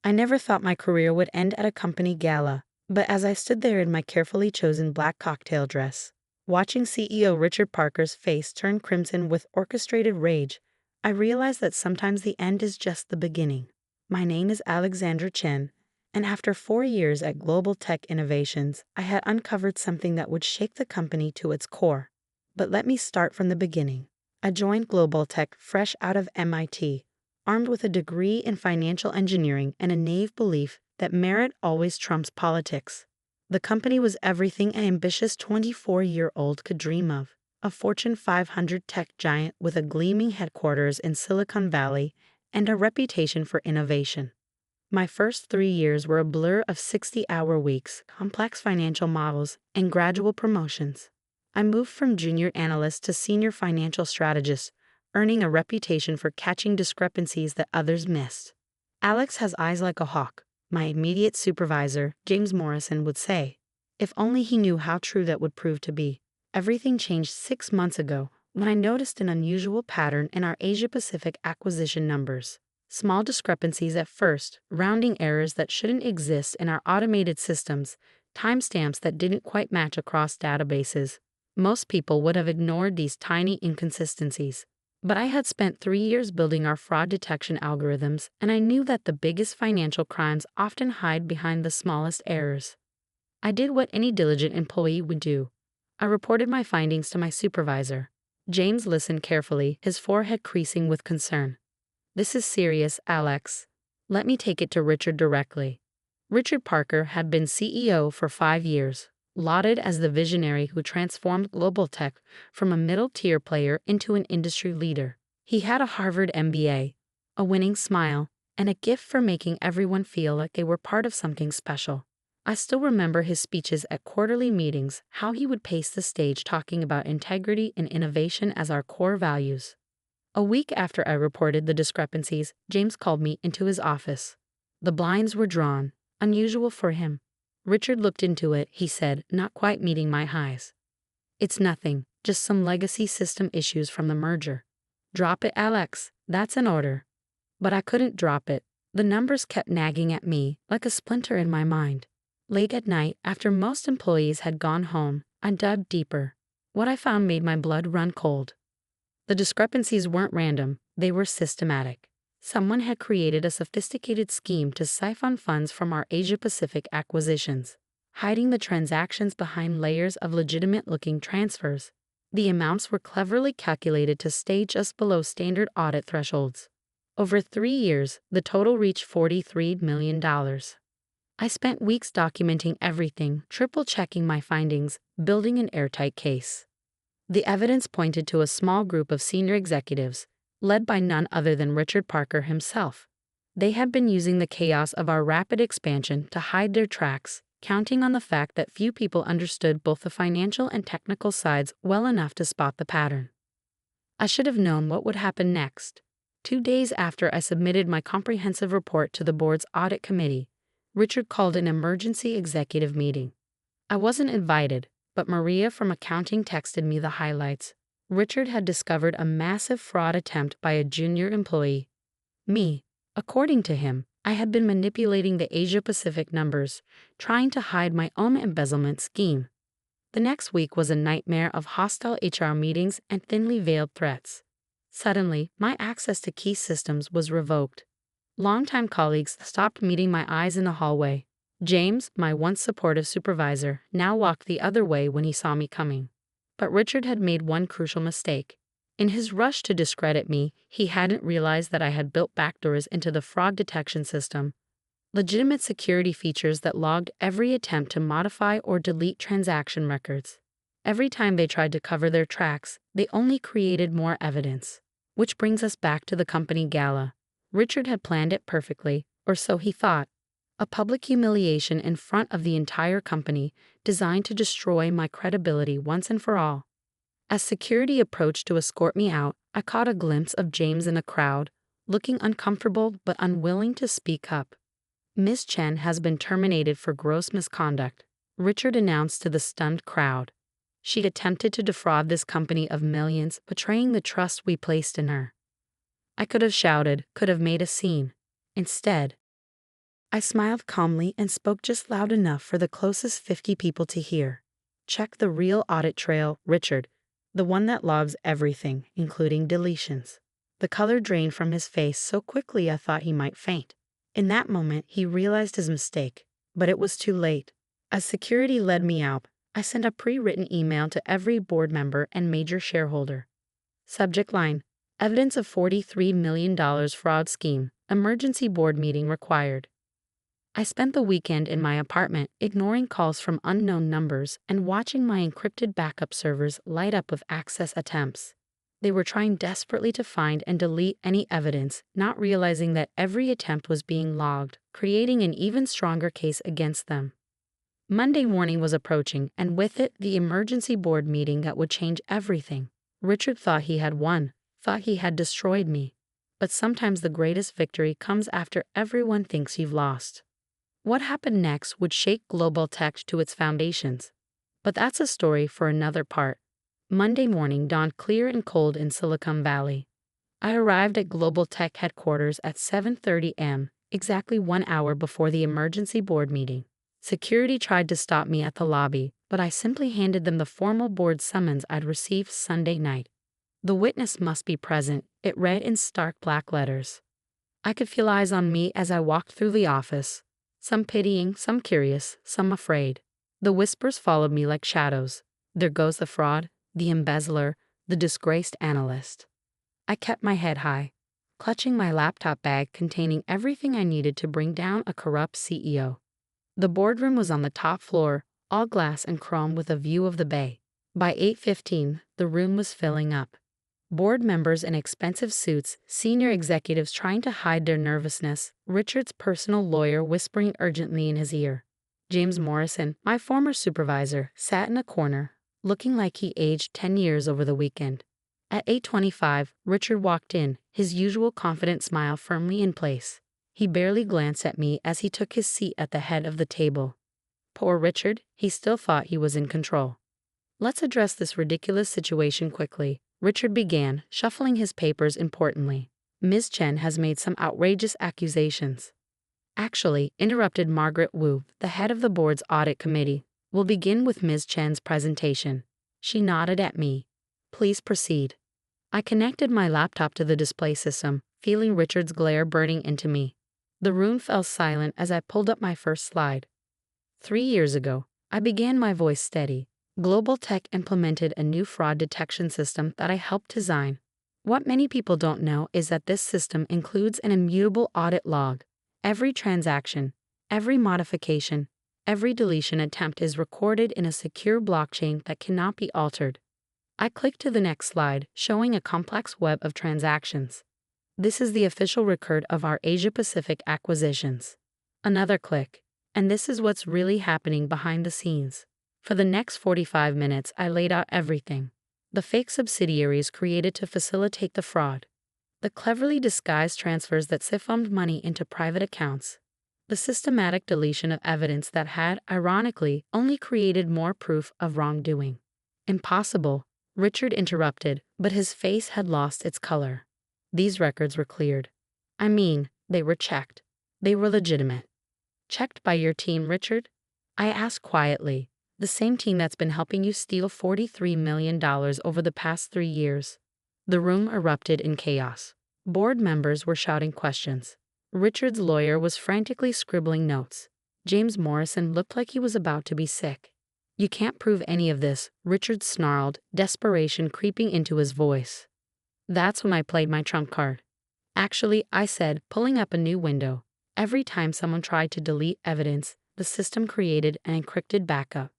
I never thought my career would end at a company gala, but as I stood there in my carefully chosen black cocktail dress, watching CEO Richard Parker's face turn crimson with orchestrated rage, I realized that sometimes the end is just the beginning. My name is Alexandra Chen, and after 4 years at Global Tech Innovations, I had uncovered something that would shake the company to its core. But let me start from the beginning. I joined Global Tech fresh out of MIT, armed with a degree in financial engineering and a naive belief that merit always trumps politics. The company was everything an ambitious 24-year-old could dream of, a Fortune 500 tech giant with a gleaming headquarters in Silicon Valley and a reputation for innovation. My first 3 years were a blur of 60-hour weeks, complex financial models, and gradual promotions. I moved from junior analyst to senior financial strategist, earning a reputation for catching discrepancies that others missed. Alex has eyes like a hawk, my immediate supervisor, James Morrison, would say. If only he knew how true that would prove to be. Everything changed 6 months ago when I noticed an unusual pattern in our Asia-Pacific acquisition numbers. Small discrepancies at first, rounding errors that shouldn't exist in our automated systems, timestamps that didn't quite match across databases. Most people would have ignored these tiny inconsistencies. But I had spent 3 years building our fraud detection algorithms, and I knew that the biggest financial crimes often hide behind the smallest errors. I did what any diligent employee would do. I reported my findings to my supervisor. James listened carefully, his forehead creasing with concern. "This is serious, Alex. Let me take it to Richard directly." Richard Parker had been CEO for 5 years, lauded as the visionary who transformed global tech from a middle-tier player into an industry leader. He had a Harvard MBA, a winning smile, and a gift for making everyone feel like they were part of something special. I still remember his speeches at quarterly meetings, how he would pace the stage talking about integrity and innovation as our core values. A week after I reported the discrepancies, James called me into his office. The blinds were drawn, unusual for him. Richard looked into it, he said, not quite meeting my highs. "It's nothing, just some legacy system issues from the merger." "Drop it, Alex, that's an order." But I couldn't drop it. The numbers kept nagging at me, like a splinter in my mind. Late at night, after most employees had gone home, I dug deeper. What I found made my blood run cold. The discrepancies weren't random, they were systematic. Someone had created a sophisticated scheme to siphon funds from our Asia-Pacific acquisitions, hiding the transactions behind layers of legitimate-looking transfers. The amounts were cleverly calculated to stay just below standard audit thresholds. Over 3 years, the total reached $43 million. I spent weeks documenting everything, triple-checking my findings, building an airtight case. The evidence pointed to a small group of senior executives, led by none other than Richard Parker himself. They had been using the chaos of our rapid expansion to hide their tracks, counting on the fact that few people understood both the financial and technical sides well enough to spot the pattern. I should have known what would happen next. 2 days after I submitted my comprehensive report to the board's audit committee, Richard called an emergency executive meeting. I wasn't invited, but Maria from accounting texted me the highlights. Richard had discovered a massive fraud attempt by a junior employee. Me. According to him, I had been manipulating the Asia-Pacific numbers, trying to hide my own embezzlement scheme. The next week was a nightmare of hostile HR meetings and thinly veiled threats. Suddenly, my access to key systems was revoked. Longtime colleagues stopped meeting my eyes in the hallway. James, my once supportive supervisor, now walked the other way when he saw me coming. But Richard had made one crucial mistake. In his rush to discredit me, he hadn't realized that I had built backdoors into the fraud detection system, legitimate security features that logged every attempt to modify or delete transaction records. Every time they tried to cover their tracks, they only created more evidence. Which brings us back to the company gala. Richard had planned it perfectly, or so he thought. A public humiliation in front of the entire company, designed to destroy my credibility once and for all. As security approached to escort me out, I caught a glimpse of James in the crowd, looking uncomfortable but unwilling to speak up. "Miss Chen has been terminated for gross misconduct," Richard announced to the stunned crowd. She'd attempted to defraud this company of millions, betraying the trust we placed in her. I could have shouted, could have made a scene. Instead, I smiled calmly and spoke just loud enough for the closest 50 people to hear. Check the real audit trail, Richard. The one that logs everything, including deletions. The color drained from his face so quickly I thought he might faint. In that moment, he realized his mistake, but it was too late. As security led me out, I sent a pre-written email to every board member and major shareholder. Subject line: Evidence of $43 million fraud scheme. Emergency board meeting required. I spent the weekend in my apartment, ignoring calls from unknown numbers and watching my encrypted backup servers light up with access attempts. They were trying desperately to find and delete any evidence, not realizing that every attempt was being logged, creating an even stronger case against them. Monday morning was approaching, and with it, the emergency board meeting that would change everything. Richard thought he had won, thought he had destroyed me. But sometimes the greatest victory comes after everyone thinks you've lost. What happened next would shake global tech to its foundations. But that's a story for another part. Monday morning dawned clear and cold in Silicon Valley. I arrived at Global Tech headquarters at 7:30 a.m., exactly 1 hour before the emergency board meeting. Security tried to stop me at the lobby, but I simply handed them the formal board summons I'd received Sunday night. The witness must be present, it read in stark black letters. I could feel eyes on me as I walked through the office. Some pitying, some curious, some afraid. The whispers followed me like shadows. There goes the fraud, the embezzler, the disgraced analyst. I kept my head high, clutching my laptop bag containing everything I needed to bring down a corrupt CEO. The boardroom was on the top floor, all glass and chrome with a view of the bay. By 8:15, the room was filling up. Board members in expensive suits, senior executives trying to hide their nervousness, Richard's personal lawyer whispering urgently in his ear. James Morrison, my former supervisor, sat in a corner, looking like he aged 10 years over the weekend. At 8:25, Richard walked in, his usual confident smile firmly in place. He barely glanced at me as he took his seat at the head of the table. Poor Richard, he still thought he was in control. Let's address this ridiculous situation quickly, Richard began, shuffling his papers importantly. Ms. Chen has made some outrageous accusations. Actually, interrupted Margaret Wu, the head of the board's audit committee. We'll begin with Ms. Chen's presentation. She nodded at me. Please proceed. I connected my laptop to the display system, feeling Richard's glare burning into me. The room fell silent as I pulled up my first slide. 3 years ago, I began, my voice steady. Global Tech implemented a new fraud detection system that I helped design. What many people don't know is that this system includes an immutable audit log. Every transaction, every modification, every deletion attempt is recorded in a secure blockchain that cannot be altered. I clicked to the next slide, showing a complex web of transactions. This is the official record of our Asia-Pacific acquisitions. Another click, and this is what's really happening behind the scenes. For the next 45 minutes, I laid out everything. The fake subsidiaries created to facilitate the fraud. The cleverly disguised transfers that siphoned money into private accounts. The systematic deletion of evidence that had, ironically, only created more proof of wrongdoing. Impossible, Richard interrupted, but his face had lost its color. These records were cleared. I mean, they were checked. They were legitimate. Checked by your team, Richard? I asked quietly. The same team that's been helping you steal $43 million over the past 3 years. The room erupted in chaos. Board members were shouting questions. Richard's lawyer was frantically scribbling notes. James Morrison looked like he was about to be sick. You can't prove any of this, Richard snarled, desperation creeping into his voice. That's when I played my trump card. Actually, I said, pulling up a new window. Every time someone tried to delete evidence, the system created an encrypted backup.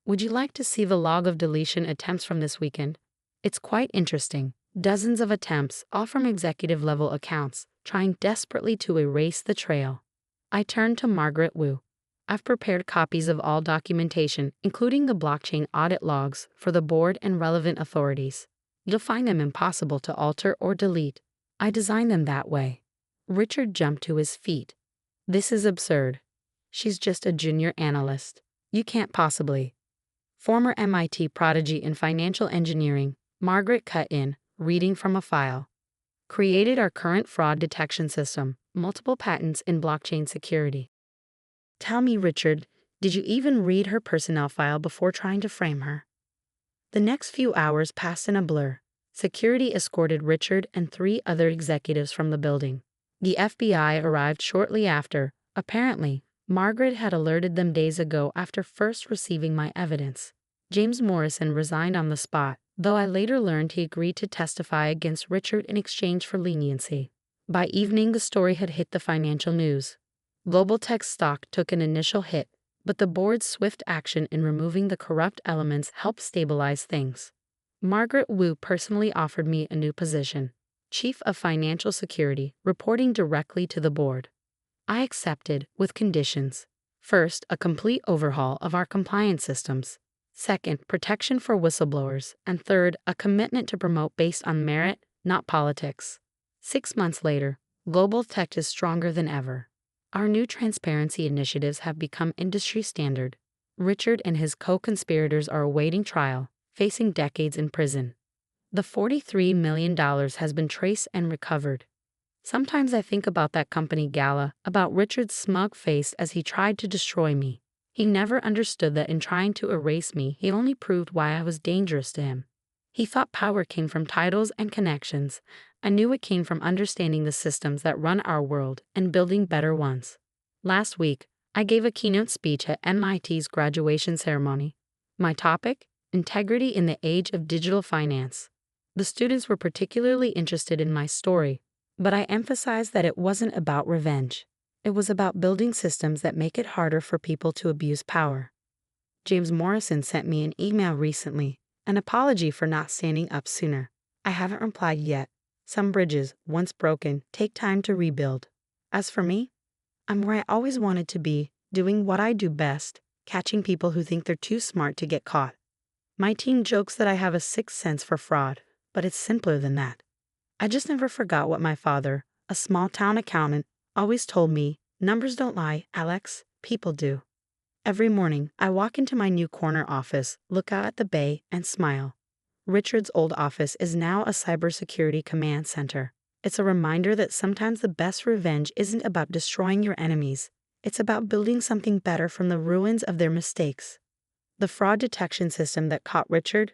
Would you like to see the log of deletion attempts from this weekend? It's quite interesting. Dozens of attempts, all from executive-level accounts, trying desperately to erase the trail. I turned to Margaret Wu. I've prepared copies of all documentation, including the blockchain audit logs, for the board and relevant authorities. You'll find them impossible to alter or delete. I designed them that way. Richard jumped to his feet. This is absurd. She's just a junior analyst. You can't possibly. Former MIT prodigy in financial engineering, Margaret cut in, reading from a file. Created our current fraud detection system, multiple patents in blockchain security. Tell me, Richard, did you even read her personnel file before trying to frame her? The next few hours passed in a blur. Security escorted Richard and 3 other executives from the building. The FBI arrived shortly after. Apparently, Margaret had alerted them days ago after first receiving my evidence. James Morrison resigned on the spot, though I later learned he agreed to testify against Richard in exchange for leniency. By evening, the story had hit the financial news. Global Tech stock took an initial hit, but the board's swift action in removing the corrupt elements helped stabilize things. Margaret Wu personally offered me a new position, Chief of Financial Security, reporting directly to the board. I accepted, with conditions. First, a complete overhaul of our compliance systems. Second, protection for whistleblowers. And third, a commitment to promote based on merit, not politics. 6 months later, Global Tech is stronger than ever. Our new transparency initiatives have become industry standard. Richard and his co-conspirators are awaiting trial, facing decades in prison. The $43 million has been traced and recovered. Sometimes I think about that company gala, about Richard's smug face as he tried to destroy me. He never understood that in trying to erase me, he only proved why I was dangerous to him. He thought power came from titles and connections. I knew it came from understanding the systems that run our world and building better ones. Last week, I gave a keynote speech at MIT's graduation ceremony. My topic? Integrity in the Age of Digital Finance. The students were particularly interested in my story, but I emphasized that it wasn't about revenge. It was about building systems that make it harder for people to abuse power. James Morrison sent me an email recently, an apology for not standing up sooner. I haven't replied yet. Some bridges, once broken, take time to rebuild. As for me, I'm where I always wanted to be, doing what I do best, catching people who think they're too smart to get caught. My team jokes that I have a sixth sense for fraud, but it's simpler than that. I just never forgot what my father, a small-town accountant, always told me: numbers don't lie, Alex, people do. Every morning, I walk into my new corner office, look out at the bay, and smile. Richard's old office is now a cybersecurity command center. It's a reminder that sometimes the best revenge isn't about destroying your enemies. It's about building something better from the ruins of their mistakes. The fraud detection system that caught Richard?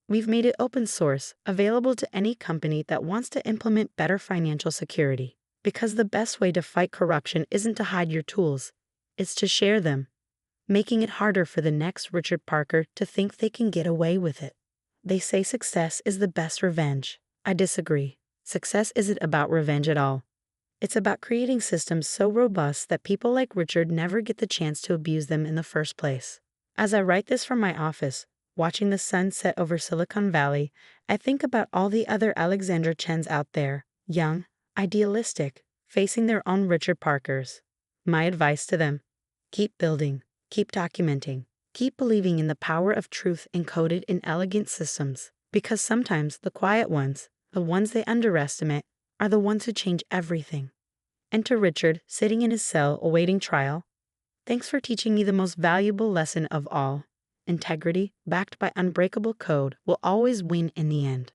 We've made it open source, available to any company that wants to implement better financial security. Because the best way to fight corruption isn't to hide your tools, it's to share them, making it harder for the next Richard Parker to think they can get away with it. They say success is the best revenge. I disagree. Success isn't about revenge at all. It's about creating systems so robust that people like Richard never get the chance to abuse them in the first place. As I write this from my office, watching the sun set over Silicon Valley, I think about all the other Alexandra Chens out there, young, idealistic, facing their own Richard Parkers. My advice to them: keep building, keep documenting, keep believing in the power of truth encoded in elegant systems, because sometimes the quiet ones, the ones they underestimate, are the ones who change everything. Enter Richard, sitting in his cell awaiting trial. Thanks for teaching me the most valuable lesson of all. Integrity, backed by unbreakable code, will always win in the end.